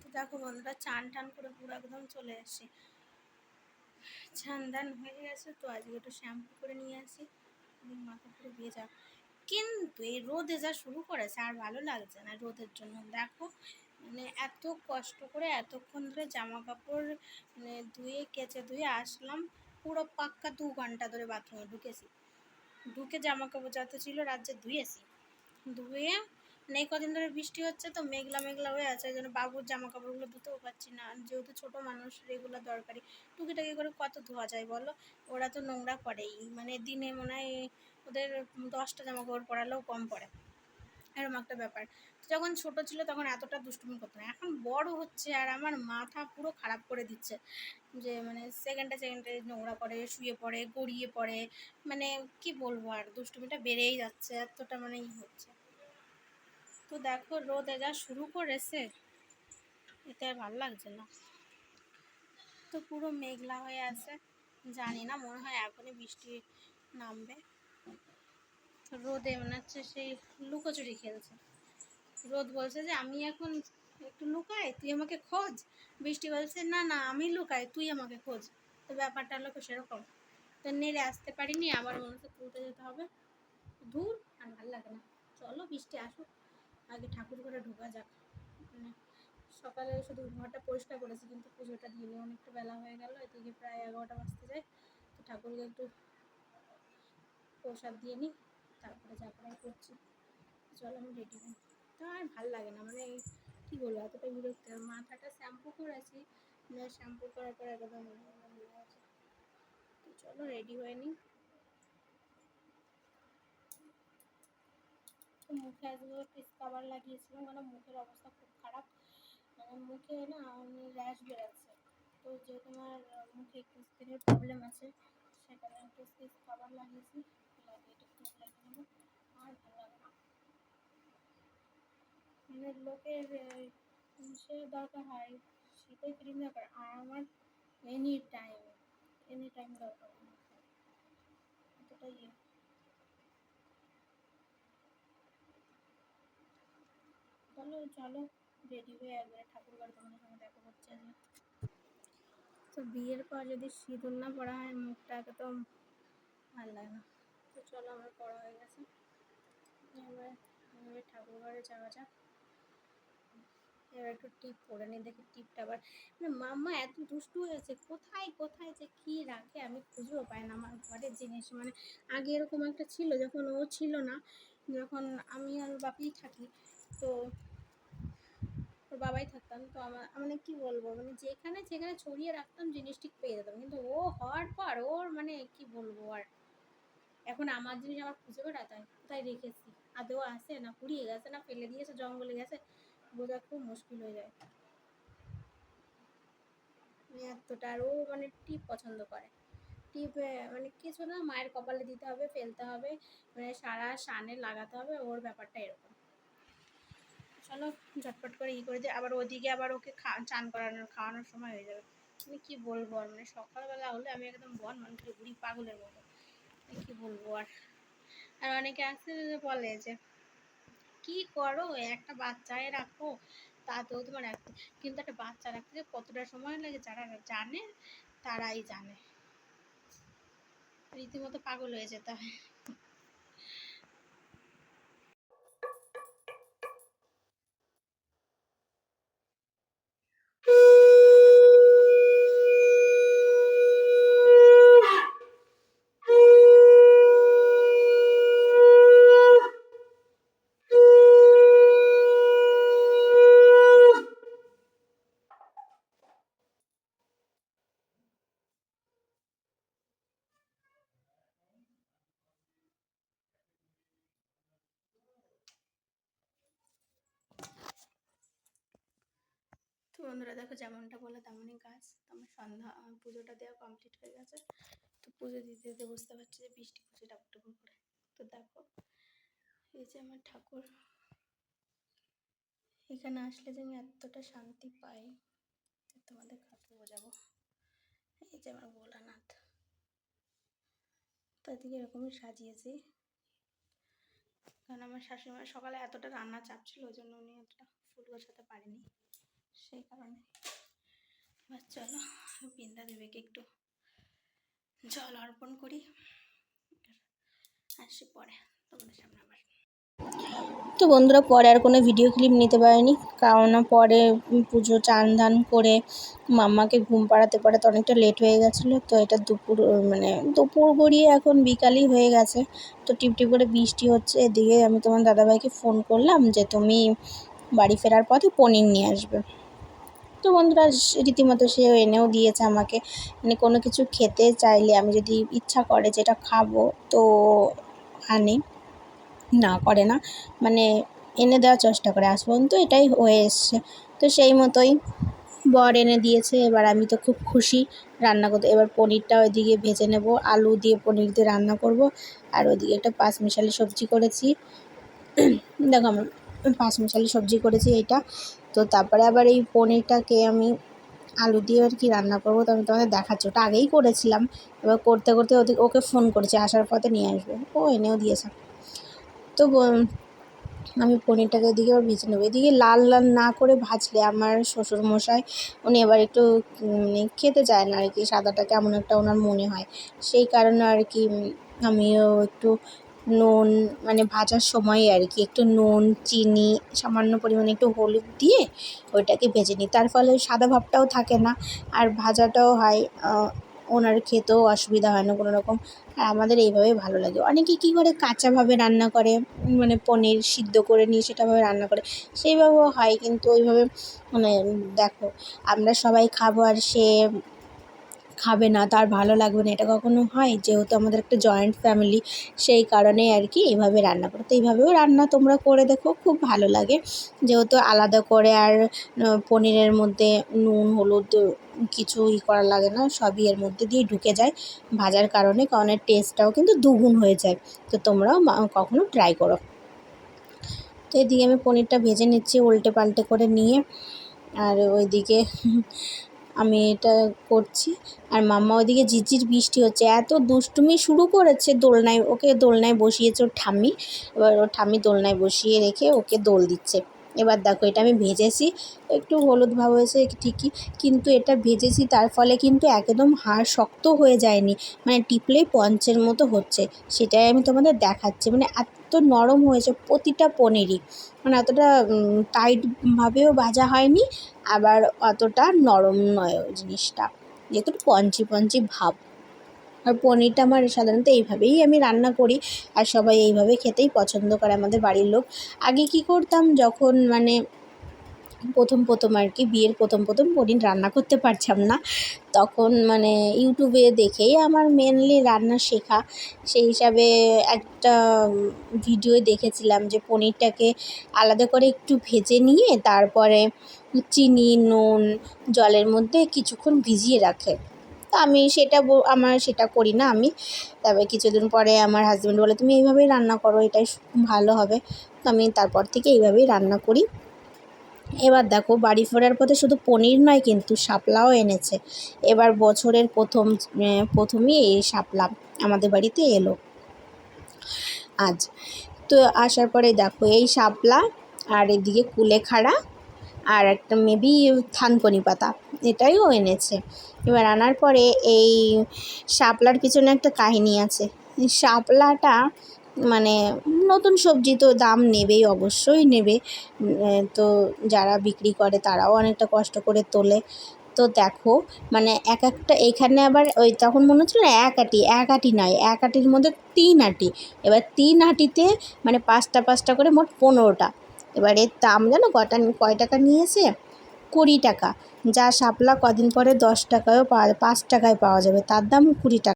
তো দেখো বন্ধুরা, চান টান করে পুরো একদম চলে আসি, চান দান হয়ে গেছে। তো আজকে একটু শ্যাম্পু করে নিয়ে আসি, মাথা পুরো ভেজা। কিন্তু এই রোদে যা শুরু করেছে আর ভালো লাগছে না রোদের জন্য। দেখো মানে এত কষ্ট করে এতক্ষণ ধরে জামা কাপড় মানে ধুয়ে কেচে ধুয়ে আসলাম, পুরো পাক্কা 2 ঘন্টা ধরে বাথরুমে ঢুকেছি। ঢুকে জামা কাপড় যত ছিল রাজ্যে ধুয়েছি, ধুয়ে মানে এই কদিন ধরে বৃষ্টি হচ্ছে তো মেঘলা মেঘলা হয়ে আছে, ওই জন্য বাবুর জামা কাপড়গুলো ধুতেও পারছি না, যেহেতু ছোটো মানুষ রেগুলার দরকারি। টুকিটাকি করে কত ধোয়া যায় বলো, ওরা তো নোংরা করেই, মানে দিনে মনে হয় ওদের 10টা জামা কাপড় পরালেও কম পড়ে, এরকম একটা ব্যাপার। যখন ছোট ছিল তখন এতটা দুষ্টুমি করতো না, এখন বড় হচ্ছে আর আমার মাথা পুরো খারাপ করে দিচ্ছে। যে মানে সেকেন্ডে সেকেন্ডে নোংরা করে, শুয়ে পড়ে, গড়িয়ে পড়ে, মানে কি বলবো, আর দুষ্টুমিটা বেড়েই যাচ্ছে, এতটা মানে হচ্ছে। তো দেখো রোদ যা শুরু করেছে, এতে আর ভালো লাগছে না। তো পুরো মেঘলা হয়ে আছে, জানি না, মনে হয় এখনই বৃষ্টি নামবে। রোদে মনে হচ্ছে সেই লুকোচুরি খেলছে। রোদ বলছে যে আমি এখন একটু লুকাই, তুই আমাকে খোঁজ। বৃষ্টি বলছে না না আমি লুকাই, তুই আমাকে খোঁজ। তো ব্যাপারটা হলো সেরকম। তো নেড়ে আসতে পারিনি, আবার মনে হচ্ছে তুলতে যেতে হবে। দূর, আর ভালো লাগে না। চলো বৃষ্টি আসুক, আগে ঠাকুর ঘরে ঢোকা যাক। মানে সকালে শুধু ঘরটা পরিষ্কার করেছি, কিন্তু পুজোটা দিয়ে অনেকটা বেলা হয়ে গেল, এদিকে প্রায় 11টা বাজতে যায়। তো ঠাকুরকে একটু প্রসাদ দিয়ে নিই, তারপরে যা করাই করছি। চলো আমি রেডি হই। তো আর ভালো লাগে না, মানে কী বলবো, এতটা বিরক্ত। মাথাটা শ্যাম্পু করেছি, শ্যাম্পু করার পর একদম হয়ে গেছে। তো চলো রেডি হয়ে নিই। তো মুখে আজকে ফেস কাভার লাগিয়েছিলাম, কারণ মুখের অবস্থা খুব খারাপ। মানে মুখে না র্যাশ বেরোচ্ছে। তো যেহেতু আমার মুখে একটু স্কিনের প্রবলেম আছে, সেখানে একটু ফেস কাভার লাগিয়েছি, লাগিয়ে একটু ক্রিম লাগিয়ে নেবো। আর ভালো লাগে না, মানে লোকের সে দরকার হয় শীতের ক্রিম দরকার, আর আমার এনি টাইম এনি টাইম দরকার এতটাই চলো চলো রেডি হয়ে একবারে ঠাকুর ঘরে তোমাদের সঙ্গে দেখা করছে আজকে। তো বিয়ের পর যদি সিঁদুর না পরা হয় মুখটা একদম ভালো লাগে না। তো চলো আমার পড়া হয়ে গেছে, এবার এবার ঠাকুর ঘরে যাওয়া যাক। এবার একটু টিপ পরে নিই, দেখি টিপটা আবার মানে মাম্মা এত দুষ্টু হয়েছে, কোথায় কোথায় যে কি রাখে আমি খুঁজেও পাই না আমার ঘরের জিনিস। মানে আগে এরকম একটা ছিল, যখন ও ছিল না, যখন আমি আর বাপিই থাকি, তো ওর বাবাই থাকতাম, তো আমার মানে কি বলবো, মানে যেখানে যেখানে ছড়িয়ে রাখতাম জিনিস ঠিক পেয়ে যেতাম, কিন্তু ও হওয়ার পর ওর মানে কি বলবো আর, এখন আমার জিনিস আমার খুঁজে বেড়াতে হয় কোথায় রেখেছি, আদৌ আছে না পুড়িয়ে গেছে না ফেলে দিয়েছে জঙ্গলে গেছে, বোঝা খুব মুশকিল হয়ে যায়। মানে এতটা, আর ও মানে টিপ পছন্দ করে। টিপ মানে কিছু না, মায়ের কপালে দিতে হবে, ফেলতে হবে, মানে সারা সানে লাগাতে হবে, ওর ব্যাপারটা এরকম। চলো ঝটপট করে করে দিয়ে আবার ওদিকে আবার ওকে চান করানোর খাওয়ানোর সময় হয়ে যাবে। মানে কি বলবো আর, মানে সকালবেলা হলে আমি একদম বন মানুষের বুড়ি পাগলের মতো, কি বলবো আর। আর অনেকে আছে যে বলে যে কি করো একটা বাচ্চায় রাখো, তাতেও তোমার রাখতে, কিন্তু একটা বাচ্চা রাখতে যে কতটা সময় লাগে যারা জানে তারাই জানে, রীতিমতো পাগল হয়ে যেতে হয়। তো বন্ধুরা দেখো, যেমনটা বলে তেমনই কাজ। তো আমার সন্ধ্যা পুজোটা দেওয়া কমপ্লিট হয়ে গেছে। তো পুজো দিতে দিতে বুঝতে পারছি যে বৃষ্টি পড়ছে টাপুর টাপুর করে। তো দেখো এই যে আমার ঠাকুর, এখানে আসলে যে আমি এতটা শান্তি পাই তোমাদের কাছে বোঝাবো। এই যে আমার ভোলানাথ, তো এদিকে এরকমই সাজিয়েছি, কারণ আমার শাশুড়িমার সকালে এতটা রান্না চাপ ছিল, ওই জন্য উনি এতটা ফুল গোছাতে পারেনি। সেই কারণে এবার চলো বৃন্দা দেবীকে একটু জল অর্পণ করি, আসি পরে তোমাদের সামনে আবার। তো বন্ধুরা পরে আর কোনো ভিডিও ক্লিপ নিতে পারিনি, কারণ পরে পুজো চান ধান করে মাম্মাকে ঘুম পাড়াতে পাড়াতে অনেকটা লেট হয়ে গেছিলো। তো এটা দুপুর গড়িয়ে এখন বিকালই হয়ে গেছে। তো টিপটিপ করে বৃষ্টি হচ্ছে। এদিকে আমি তোমার দাদাভাইকে ফোন করলাম যে তুমি বাড়ি ফেরার পথে পনির নিয়ে আসবে। তো বন্ধুরা রীতিমতো সে এনেও দিয়েছে আমাকে। মানে কোনো কিছু খেতে চাইলে আমি যদি ইচ্ছা করে যেটা খাবো তো আনে, না করে না, মানে এনে দেওয়ার চেষ্টা করে। আজ পর্যন্ত এটাই হয়ে এসছে। তো সেই মতোই বর এনে দিয়েছে। এবার আমি তো খুব খুশি রান্না করতে। এবার পনিরটা ওইদিকে ভেজে নেব, আলু দিয়ে পনির দিয়ে রান্না করব। আর ওইদিকে একটা পাঁচমিশালি সবজি করেছি। দেখো আমি পাঁচমিশালি সবজি করেছি এইটা। তো তারপরে আবার এই পনিরটাকে আমি আলু দিয়ে আর কি রান্না করবো, তো আমি তোমাদের দেখাচ্ছি। ওটা আগেই করেছিলাম। এবার করতে করতে ওকে ফোন করেছি, আসার পথে নিয়ে আসবে। ও এনেও দিয়েছে। তো আমি পনিরটাকে এদিকে আবার ভেজে নেবো। এদিকে লাল লাল না করে ভাজলে আমার শ্বশুরমশাই উনি এবার একটু মানে খেতে চায় না আর কি, সাদাটা কেমন একটা ওনার মনে হয়। সেই কারণে আর কি আমিও একটু নুন, মানে ভাজার সময় আর কি একটু নুন, চিনি, সামান্য পরিমাণে একটু হলুদ দিয়ে ওইটাকে ভেজে নিই। তার ফলে সাদা ভাবটাও থাকে না, আর ভাজাটাও হয়, ওনার খেতেও অসুবিধা হয় না কোনো রকম। আর আমাদের এইভাবেই ভালো লাগে। অনেকে কী করে কাঁচাভাবে রান্না করে, মানে পনির সিদ্ধ করে নিয়ে সেটাভাবে রান্না করে, সেইভাবেও হয়। কিন্তু ওইভাবে মানে দেখো আমরা সবাই খাবো আর সে খাবে না, তার ভালো লাগবে না, এটা কখনো হয়? যেহেতু আমাদের একটা জয়েন্ট ফ্যামিলি, সেই কারণেই আর কি এইভাবে রান্না করি। তো এইভাবেও রান্না তোমরা করে দেখো, খুব ভালো লাগে। যেহেতু আলাদা করে আর পনিরের মধ্যে নুন হলুদ কিছুই করা লাগে না, সবই এর মধ্যে দিয়ে ঢুকে যায় ভাজার কারণে, কারণ এর টেস্টটাও কিন্তু দ্বিগুণ হয়ে যায়। তো তোমরাও কখনো ট্রাই করো। তো এদিকে আমি পনিরটা ভেজে নিচ্ছি উল্টে পাল্টে করে নিয়ে। আর ওইদিকে আমি এটা করছি, আর মাম্মা ওইদিকে ঝিরঝির বৃষ্টি হচ্ছে, এত দুষ্টুমি শুরু করেছে। ওকে দোলনায় বসিয়েছে ওর ঠাম্মি। এবার ওর ঠাম্মি দোলনায় বসিয়ে রেখে ওকে দোল দিচ্ছে। এবার দেখো এটা আমি ভেজেছি, একটু হলুদ ভাব হয়েছে ঠিকই, কিন্তু এটা ভেজেছি তার ফলে কিন্তু একদম হাড় শক্ত হয়ে যায়নি, মানে টিপলেই পঞ্চের মতো হচ্ছে। সেটাই আমি তোমাদের দেখাচ্ছি, মানে এত নরম হয়েছে প্রতিটা পনিরই, মানে অতটা টাইটভাবেও ভাজা হয়নি, আবার অতটা নরম নয় জিনিসটা, যেহেতু পঞ্চি পঞ্চি ভাব। আর পনিরটা আমার সাধারণত এইভাবেই আমি রান্না করি, আর সবাই এইভাবে খেতেই পছন্দ করে আমাদের বাড়ির লোক। আগে কি করতাম, যখন মানে প্রথম আর কি বিয়ের প্রথম পনির রান্না করতে পারতাম না, তখন মানে ইউটিউবে দেখেই আমার মেনলি রান্না শেখা। সেই হিসাবে একটা ভিডিও দেখেছিলাম যে পনিরটাকে আলাদা করে একটু ভেজে নিয়ে তারপরে চিনি নুন জলের মধ্যে কিছুক্ষণ ভিজিয়ে রাখে। তো আমি আমার সেটা করি না আমি। তবে কিছুদিন পরে আমার হাজব্যান্ড বলে তুমি এইভাবেই রান্না করো, এটাই ভালো হবে। তো আমি তারপর থেকে এইভাবেই রান্না করি। এবার দেখো বাড়ি ফেরার পথে শুধু পনির নয় কিন্তু শাপলাও এনেছে। এবার বছরের প্রথমেই এই শাপলা আমাদের বাড়িতে এলো আজ। তো আসার পরে দেখো এই শাপলা, আর এদিকে কুলেখাড়া, আর একটা মেবি থানকুনি পাতা, এটাইও এনেছে। এবার আনার পরে এই শাপলার পিছনে একটা কাহিনী আছে। শাপলাটা মানে নতুন সবজি, তো দাম নেবেই, অবশ্যই নেবে। তো যারা বিক্রি করে তারাও অনেকটা কষ্ট করে তোলে। তো দেখো মানে এক একটা, এখানে আবার ওই তখন মনে হচ্ছিল এক আটি নয়, এক আটির মধ্যে 3 আটি। এবার 3 আটিতে মানে 5টা করে মোট 15টা। এবার এর দাম জানো কয় টাকা নিয়েছে? 20 টাকা। যা শাপলা কদিন পরে 10 টাকায়ও 5 টাকায় পাওয়া যাবে, তার দাম 20 টাকা।